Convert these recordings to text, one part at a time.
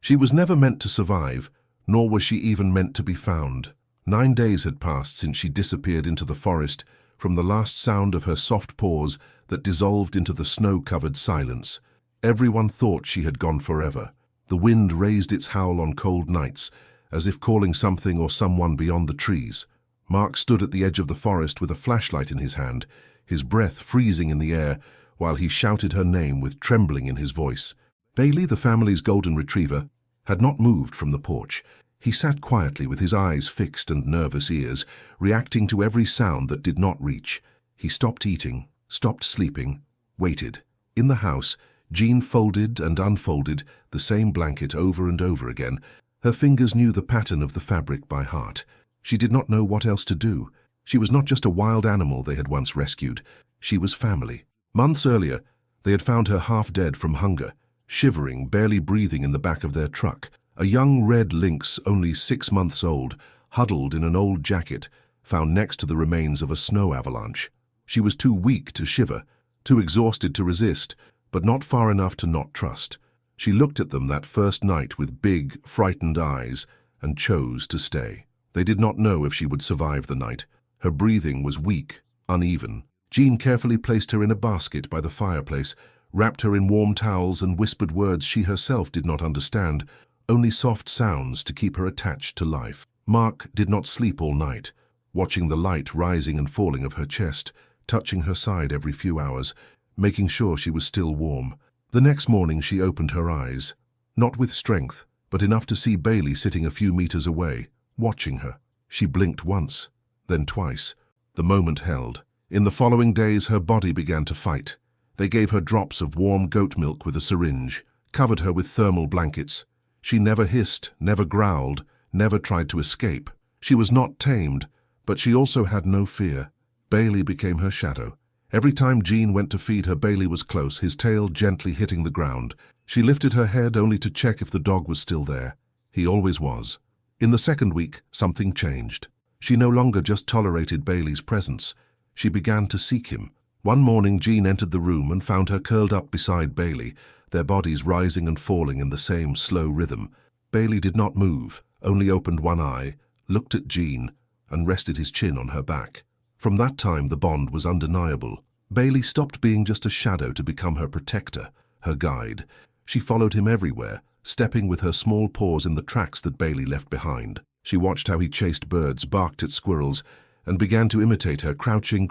She was never meant to survive, nor was she even meant to be found. 9 days had passed since she disappeared into the forest, from the last sound of her soft paws that dissolved into the snow-covered silence. Everyone thought she had gone forever. The wind raised its howl on cold nights, as if calling something or someone beyond the trees. Mark stood at the edge of the forest with a flashlight in his hand, his breath freezing in the air, while he shouted her name with trembling in his voice. Bailey, the family's golden retriever, had not moved from the porch. He sat quietly with his eyes fixed and nervous ears, reacting to every sound that did not reach. He stopped eating, stopped sleeping, waited. In the house, Jean folded and unfolded the same blanket over and over again. Her fingers knew the pattern of the fabric by heart. She did not know what else to do. She was not just a wild animal they had once rescued. She was family. Months earlier, they had found her half dead from hunger, shivering, barely breathing in the back of their truck. A young red lynx, only 6 months old, huddled in an old jacket, found next to the remains of a snow avalanche. She was too weak to shiver, too exhausted to resist, but not far enough to not trust. She looked at them that first night with big, frightened eyes and chose to stay. They did not know if she would survive the night. Her breathing was weak, uneven. Jean carefully placed her in a basket by the fireplace, wrapped her in warm towels and whispered words she herself did not understand, only soft sounds to keep her attached to life. Mark did not sleep all night, watching the light rising and falling of her chest, touching her side every few hours, making sure she was still warm. The next morning she opened her eyes, not with strength, but enough to see Bailey sitting a few meters away, watching her. She blinked once, then twice. The moment held. In the following days her body began to fight. They gave her drops of warm goat milk with a syringe, covered her with thermal blankets. She never hissed, never growled, never tried to escape. She was not tamed, but she also had no fear. Bailey became her shadow. Every time Jean went to feed her, Bailey was close, his tail gently hitting the ground. She lifted her head only to check if the dog was still there. He always was. In the second week, something changed. She no longer just tolerated Bailey's presence. She began to seek him. One morning, Jean entered the room and found her curled up beside Bailey, their bodies rising and falling in the same slow rhythm. Bailey did not move, only opened one eye, looked at Jean, and rested his chin on her back. From that time, the bond was undeniable. Bailey stopped being just a shadow to become her protector, her guide. She followed him everywhere, stepping with her small paws in the tracks that Bailey left behind. She watched how he chased birds, barked at squirrels, and began to imitate her, crouching,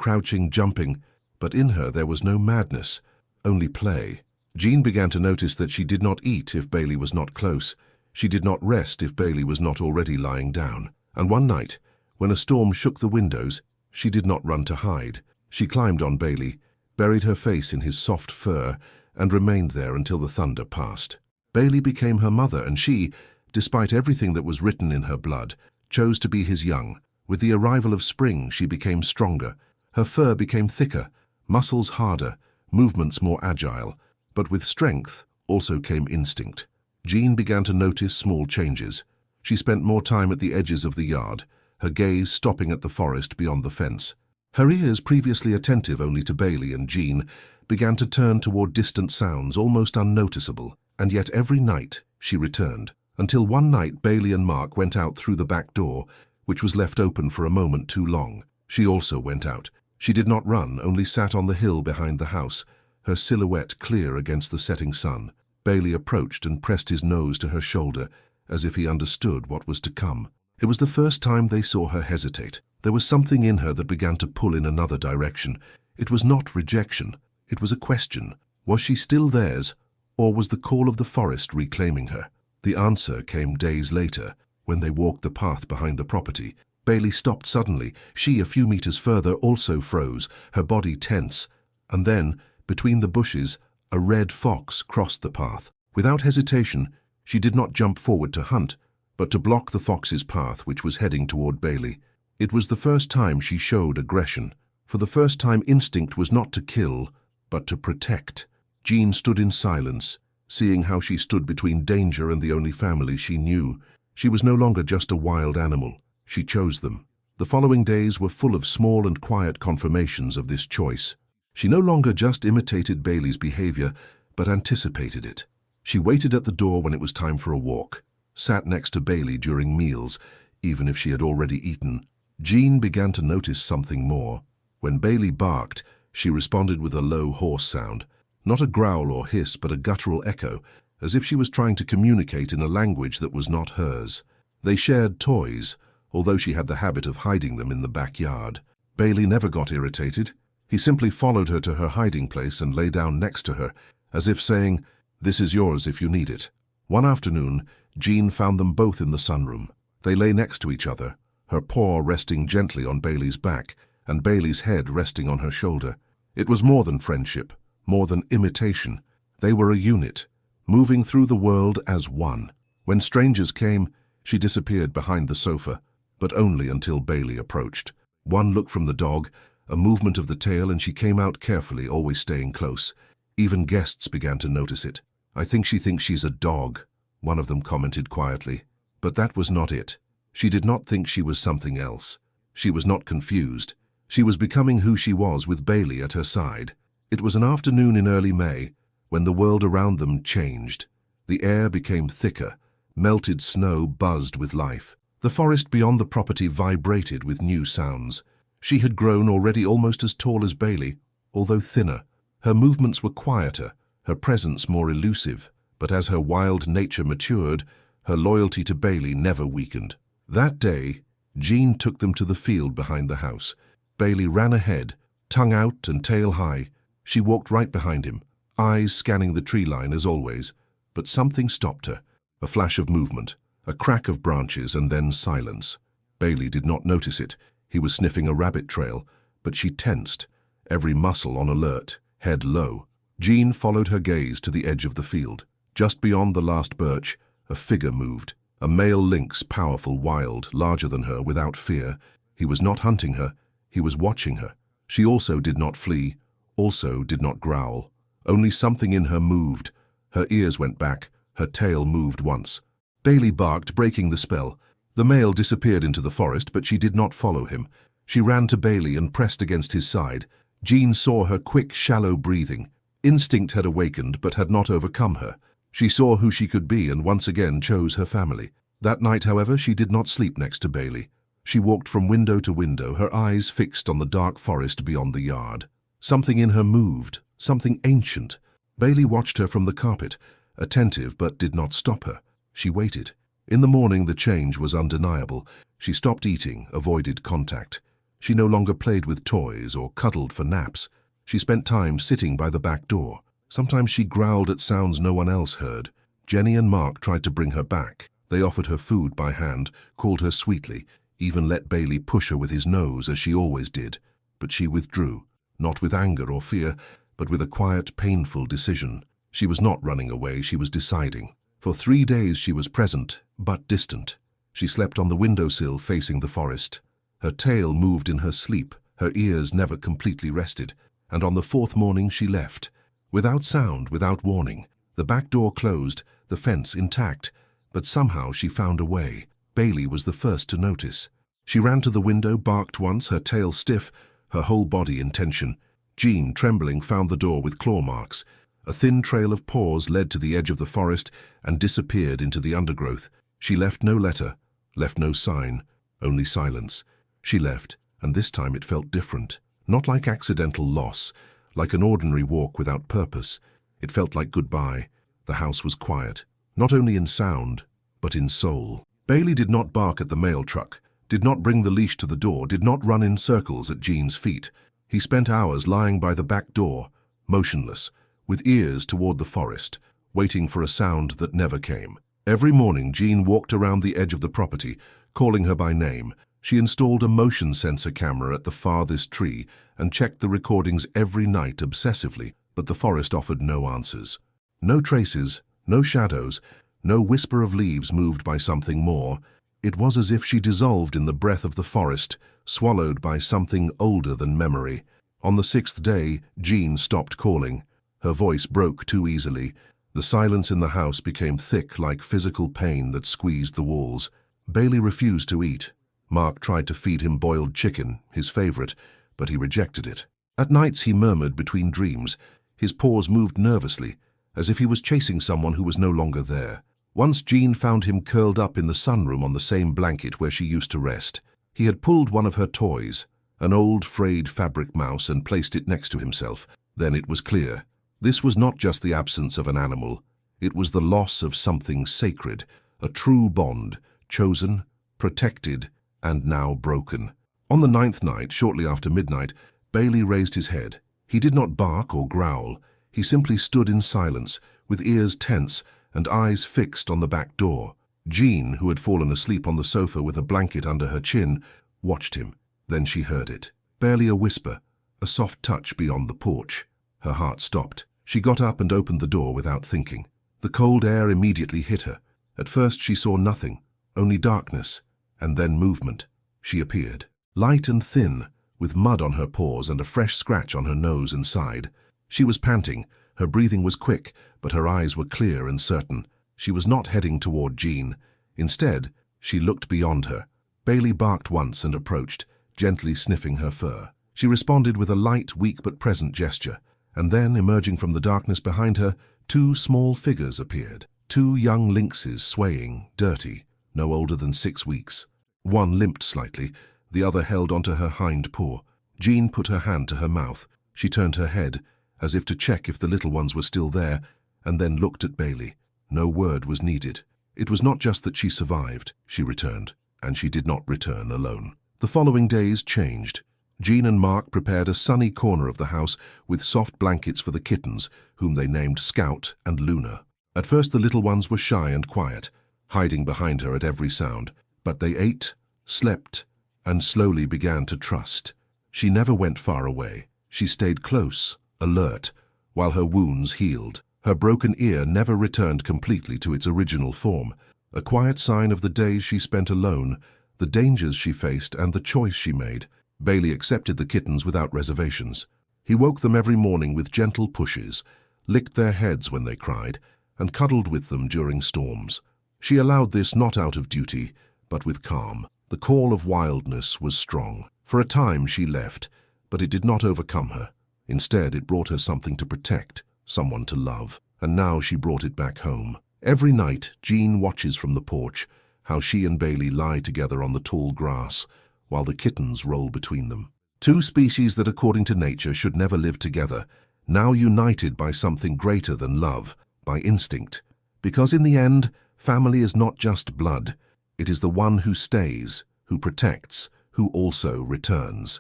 jumping. But in her there was no madness, only play. Jean began to notice that she did not eat if Bailey was not close. She did not rest if Bailey was not already lying down. And one night, when a storm shook the windows, she did not run to hide. She climbed on Bailey, buried her face in his soft fur, and remained there until the thunder passed. Bailey became her mother, and she, despite everything that was written in her blood, chose to be his young. With the arrival of spring, she became stronger. Her fur became thicker, muscles harder, movements more agile. But with strength also came instinct. Jean began to notice small changes. She spent more time at the edges of the yard, her gaze stopping at the forest beyond the fence. Her ears, previously attentive only to Bailey and Jean, began to turn toward distant sounds, almost unnoticeable. And yet every night she returned, until one night Bailey and Mark went out through the back door, which was left open for a moment too long. She also went out. She did not run, only sat on the hill behind the house, her silhouette clear against the setting sun. Bailey approached and pressed his nose to her shoulder, as if he understood what was to come. It was the first time they saw her hesitate. There was something in her that began to pull in another direction. It was not rejection. It was a question. Was she still theirs, or was the call of the forest reclaiming her? The answer came days later, when they walked the path behind the property. Bailey stopped suddenly. She, a few meters further, also froze, her body tense. And then, between the bushes, a red fox crossed the path. Without hesitation, she did not jump forward to hunt, but to block the fox's path, which was heading toward Bailey. It was the first time she showed aggression. For the first time, instinct was not to kill, but to protect. Jean stood in silence, seeing how she stood between danger and the only family she knew. She was no longer just a wild animal. She chose them. The following days were full of small and quiet confirmations of this choice. She no longer just imitated Bailey's behavior, but anticipated it. She waited at the door when it was time for a walk, sat next to Bailey during meals, even if she had already eaten. Jean began to notice something more. When Bailey barked, she responded with a low, hoarse sound. Not a growl or hiss, but a guttural echo, as if she was trying to communicate in a language that was not hers. They shared toys, although she had the habit of hiding them in the backyard. Bailey never got irritated. He simply followed her to her hiding place and lay down next to her, as if saying, "This is yours if you need it." One afternoon, Jean found them both in the sunroom. They lay next to each other, her paw resting gently on Bailey's back and Bailey's head resting on her shoulder. It was more than friendship, more than imitation. They were a unit, moving through the world as one. When strangers came, she disappeared behind the sofa, but only until Bailey approached. One look from the dog, a movement of the tail, and she came out carefully, always staying close. Even guests began to notice it. "I think she thinks she's a dog," one of them commented quietly. But that was not it. She did not think she was something else. She was not confused. She was becoming who she was with Bailey at her side. It was an afternoon in early May, when the world around them changed. The air became thicker. Melted snow buzzed with life. The forest beyond the property vibrated with new sounds. She had grown already almost as tall as Bailey, although thinner. Her movements were quieter, her presence more elusive, but as her wild nature matured, her loyalty to Bailey never weakened. That day, Jean took them to the field behind the house. Bailey ran ahead, tongue out and tail high. She walked right behind him, eyes scanning the tree line as always. But something stopped her. A flash of movement, a crack of branches, and then silence. Bailey did not notice it. He was sniffing a rabbit trail, but she tensed, every muscle on alert, head low. Jean followed her gaze to the edge of the field. Just beyond the last birch, a figure moved. A male lynx, powerful, wild, larger than her, without fear. He was not hunting her. He was watching her. She also did not flee, also did not growl. Only something in her moved. Her ears went back. Her tail moved once. Bailey barked, breaking the spell. The male disappeared into the forest, but she did not follow him. She ran to Bailey and pressed against his side. Jean saw her quick, shallow breathing. Instinct had awakened, but had not overcome her. She saw who she could be and once again chose her family. That night, however, she did not sleep next to Bailey. She walked from window to window, her eyes fixed on the dark forest beyond the yard. Something in her moved, something ancient. Bailey watched her from the carpet, attentive but did not stop her. She waited. In the morning the change was undeniable. She stopped eating, avoided contact. She no longer played with toys or cuddled for naps. She spent time sitting by the back door. Sometimes she growled at sounds no one else heard. Jenny and Mark tried to bring her back. They offered her food by hand, called her sweetly, even let Bailey push her with his nose as she always did. But she withdrew, not with anger or fear, but with a quiet, painful decision. She was not running away, she was deciding. For 3 days she was present, but distant. She slept on the windowsill facing the forest. Her tail moved in her sleep, her ears never completely rested, and on the 4th morning she left. Without sound, without warning. The back door closed, the fence intact, but somehow she found a way. Bailey was the first to notice. She ran to the window, barked once, her tail stiff, her whole body in tension. Jean, trembling, found the door with claw marks. A thin trail of paws led to the edge of the forest and disappeared into the undergrowth. She left no letter, left no sign, only silence. She left, and this time it felt different. Not like accidental loss, like an ordinary walk without purpose. It felt like goodbye. The house was quiet, not only in sound, but in soul. Bailey did not bark at the mail truck, did not bring the leash to the door, did not run in circles at Jean's feet. He spent hours lying by the back door, motionless, with ears toward the forest, waiting for a sound that never came. Every morning Jean walked around the edge of the property, calling her by name. She installed a motion sensor camera at the farthest tree and checked the recordings every night obsessively, but the forest offered no answers. No traces, no shadows, no whisper of leaves moved by something more. It was as if she dissolved in the breath of the forest, swallowed by something older than memory. On the 6th day, Jean stopped calling. Her voice broke too easily. The silence in the house became thick like physical pain that squeezed the walls. Bailey refused to eat. Mark tried to feed him boiled chicken, his favorite, but he rejected it. At nights he murmured between dreams. His paws moved nervously, as if he was chasing someone who was no longer there. Once Jean found him curled up in the sunroom on the same blanket where she used to rest. He had pulled one of her toys, an old frayed fabric mouse, and placed it next to himself. Then it was clear. This was not just the absence of an animal. It was the loss of something sacred, a true bond, chosen, protected, and now broken. On the 9th night, shortly after midnight, Bailey raised his head. He did not bark or growl. He simply stood in silence, with ears tense and eyes fixed on the back door. Jean, who had fallen asleep on the sofa with a blanket under her chin, watched him. Then she heard it. Barely a whisper, a soft touch beyond the porch. Her heart stopped. She got up and opened the door without thinking. The cold air immediately hit her. At first she saw nothing, only darkness, and then movement. She appeared, light and thin, with mud on her paws and a fresh scratch on her nose and side. She was panting, her breathing was quick, but her eyes were clear and certain. She was not heading toward Jean. Instead, she looked beyond her. Bailey barked once and approached, gently sniffing her fur. She responded with a light, weak but present gesture, and then, emerging from the darkness behind her, 2 small figures appeared. 2 young lynxes, swaying, dirty, no older than 6 weeks. One limped slightly, the other held onto her hind paw. Jean put her hand to her mouth. She turned her head, as if to check if the little ones were still there, and then looked at Bailey. No word was needed. It was not just that she survived, she returned, and she did not return alone. The following days changed. Jean and Mark prepared a sunny corner of the house with soft blankets for the kittens, whom they named Scout and Luna. At first the little ones were shy and quiet, hiding behind her at every sound, but they ate, slept, and slowly began to trust. She never went far away. She stayed close, alert, while her wounds healed. Her broken ear never returned completely to its original form, a quiet sign of the days she spent alone, the dangers she faced, and the choice she made. Bailey accepted the kittens without reservations. He woke them every morning with gentle pushes, licked their heads when they cried, and cuddled with them during storms. She allowed this not out of duty, but with calm. The call of wildness was strong. For a time she left, but it did not overcome her. Instead, it brought her something to protect, someone to love, and now she brought it back home. Every night, Jean watches from the porch, how she and Bailey lie together on the tall grass, while the kittens roll between them. 2 species that, according to nature, should never live together, now united by something greater than love, by instinct. Because in the end, family is not just blood. It is the one who stays, who protects, who also returns.